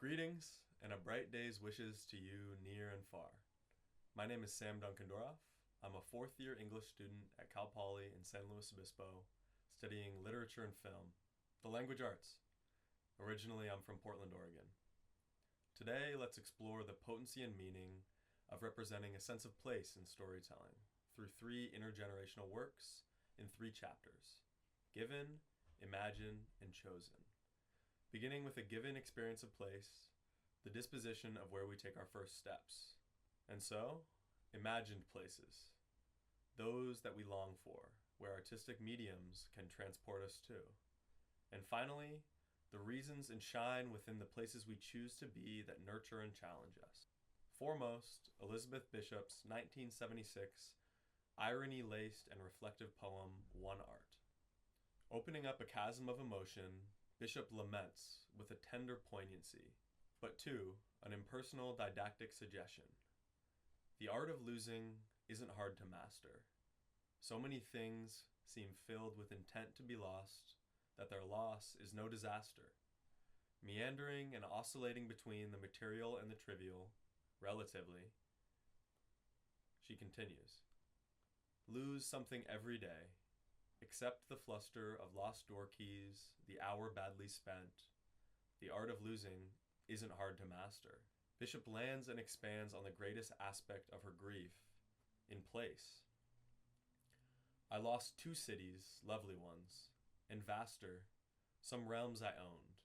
Greetings and a bright day's wishes to you near and far. My name is Sam Duncan-Doroff. I'm a fourth-year English student at Cal Poly in San Luis Obispo, studying literature and film, the language arts. Originally, I'm from Portland, Oregon. Today, let's explore the potency and meaning of representing a sense of place in storytelling through three intergenerational works in three chapters: Given, Imagine, and Chosen. Beginning with a given experience of place, the disposition of where we take our first steps. And so, imagined places, those that we long for, where artistic mediums can transport us to. And finally, the reasons enshine within the places we choose to be that nurture and challenge us. Foremost, Elizabeth Bishop's 1976 irony-laced and reflective poem, One Art. Opening up a chasm of emotion, Bishop laments with a tender poignancy, but too, an impersonal didactic suggestion. The art of losing isn't hard to master. So many things seem filled with intent to be lost that their loss is no disaster. Meandering and oscillating between the material and the trivial, relatively, she continues. Lose something every day. Accept the fluster of lost door keys, the hour badly spent. The art of losing isn't hard to master. Bishop lands and expands on the greatest aspect of her grief, in place. I lost two cities, lovely ones, and vaster, some realms I owned,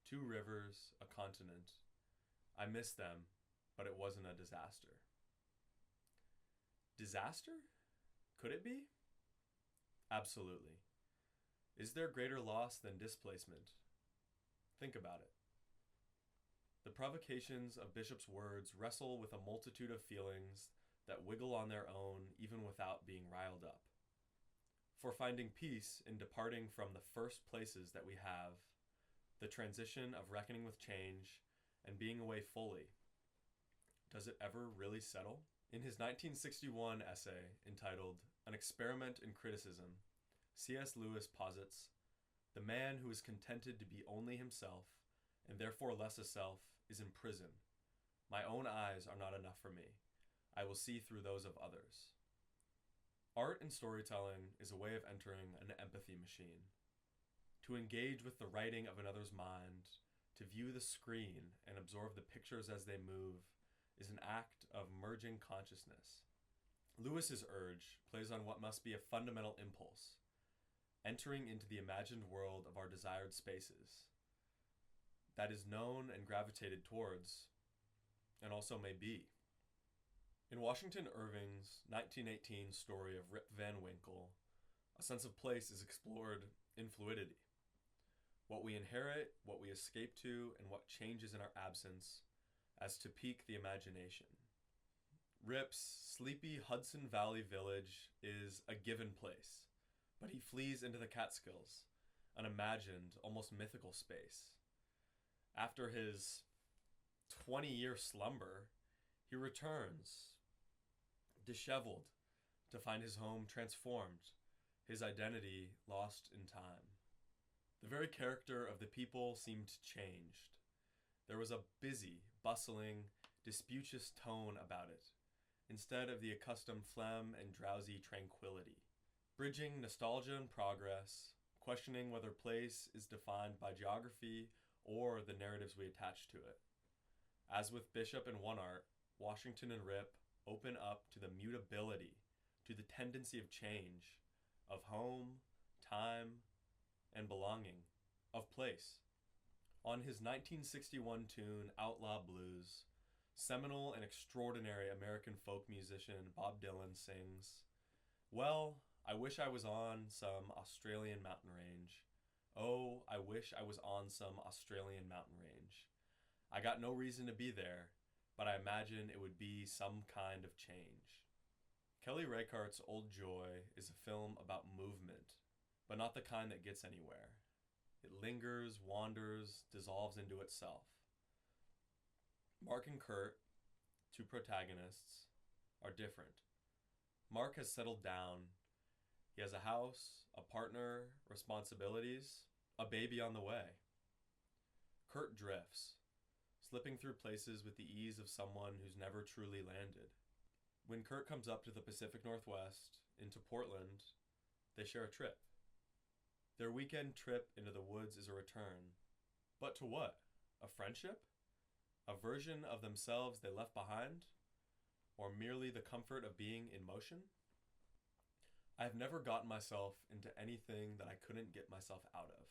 two rivers, a continent. I missed them, but it wasn't a disaster. Disaster? Could it be? Absolutely. Is there greater loss than displacement? Think about it. The provocations of Bishop's words wrestle with a multitude of feelings that wiggle on their own even without being riled up. For finding peace in departing from the first places that we have, the transition of reckoning with change and being away fully, does it ever really settle? In his 1961 essay entitled An Experiment in Criticism, C.S. Lewis posits, "The man who is contented to be only himself, and therefore less a self, is in prison. My own eyes are not enough for me. I will see through those of others." Art and storytelling is a way of entering an empathy machine. To engage with the writing of another's mind, to view the screen and absorb the pictures as they move, is an act of merging consciousness. Lewis's urge plays on what must be a fundamental impulse, entering into the imagined world of our desired spaces, that is known and gravitated towards, and also may be. In Washington Irving's 1918 story of Rip Van Winkle, a sense of place is explored in fluidity. What we inherit, what we escape to, and what changes in our absence, as to pique the imagination. Rip's sleepy Hudson Valley village is a given place, but he flees into the Catskills, an imagined, almost mythical space. After his 20-year slumber, he returns, disheveled, to find his home transformed, his identity lost in time. The very character of the people seemed changed. There was a busy, bustling, disputous tone about it, instead of the accustomed phlegm and drowsy tranquility. Bridging nostalgia and progress, questioning whether place is defined by geography or the narratives we attach to it. As with Bishop and One Art, Washington and Rip open up to the mutability, to the tendency of change, of home, time, and belonging, of place. On his 1961 tune, Outlaw Blues, seminal and extraordinary American folk musician Bob Dylan sings, "Well, I wish I was on some Australian mountain range. Oh, I wish I was on some Australian mountain range. I got no reason to be there, but I imagine it would be some kind of change." Kelly Reichardt's Old Joy is a film about movement, but not the kind that gets anywhere. It lingers, wanders, dissolves into itself. Mark and Kurt, two protagonists, are different. Mark has settled down. He has a house, a partner, responsibilities, a baby on the way. Kurt drifts, slipping through places with the ease of someone who's never truly landed. When Kurt comes up to the Pacific Northwest, into Portland, they share a trip. Their weekend trip into the woods is a return. But to what? A friendship? A version of themselves they left behind? Or merely the comfort of being in motion? I have never gotten myself into anything that I couldn't get myself out of.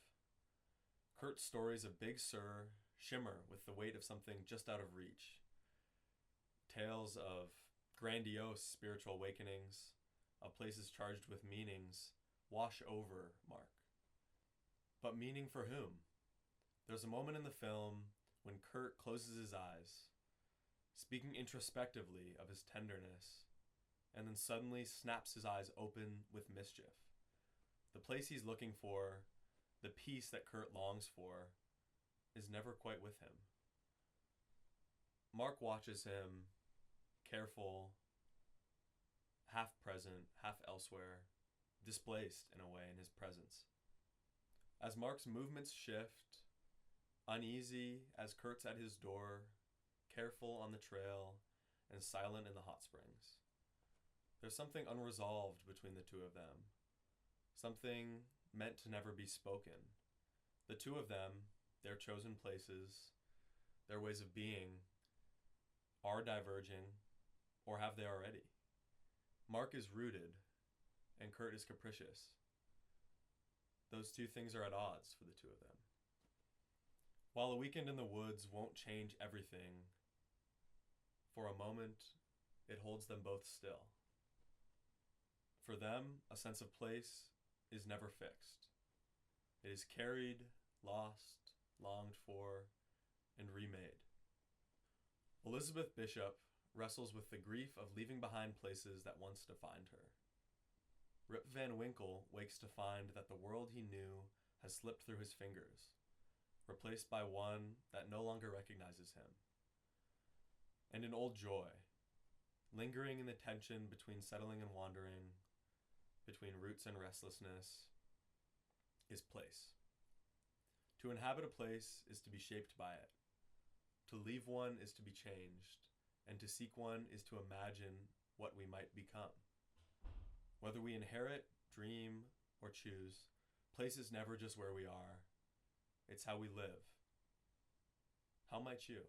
Kurt's stories of Big Sur shimmer with the weight of something just out of reach. Tales of grandiose spiritual awakenings, of places charged with meanings, wash over Mark. But meaning for whom? There's a moment in the film when Kurt closes his eyes, speaking introspectively of his tenderness, and then suddenly snaps his eyes open with mischief. The place he's looking for, the peace that Kurt longs for, is never quite with him. Mark watches him, careful, half present, half elsewhere, displaced in a way in his presence. As Mark's movements shift, uneasy as Kurt's at his door, careful on the trail, and silent in the hot springs. There's something unresolved between the two of them, something meant to never be spoken. The two of them, their chosen places, their ways of being, are diverging, or have they already? Mark is rooted, and Kurt is capricious. Those two things are at odds for the two of them. While a weekend in the woods won't change everything, for a moment, it holds them both still. For them, a sense of place is never fixed. It is carried, lost, longed for, and remade. Elizabeth Bishop wrestles with the grief of leaving behind places that once defined her. Rip Van Winkle wakes to find that the world he knew has slipped through his fingers, replaced by one that no longer recognizes him. And an old joy, lingering in the tension between settling and wandering, between roots and restlessness, is place. To inhabit a place is to be shaped by it. To leave one is to be changed, and to seek one is to imagine what we might become. Whether we inherit, dream, or choose, place is never just where we are. It's how we live. How might you?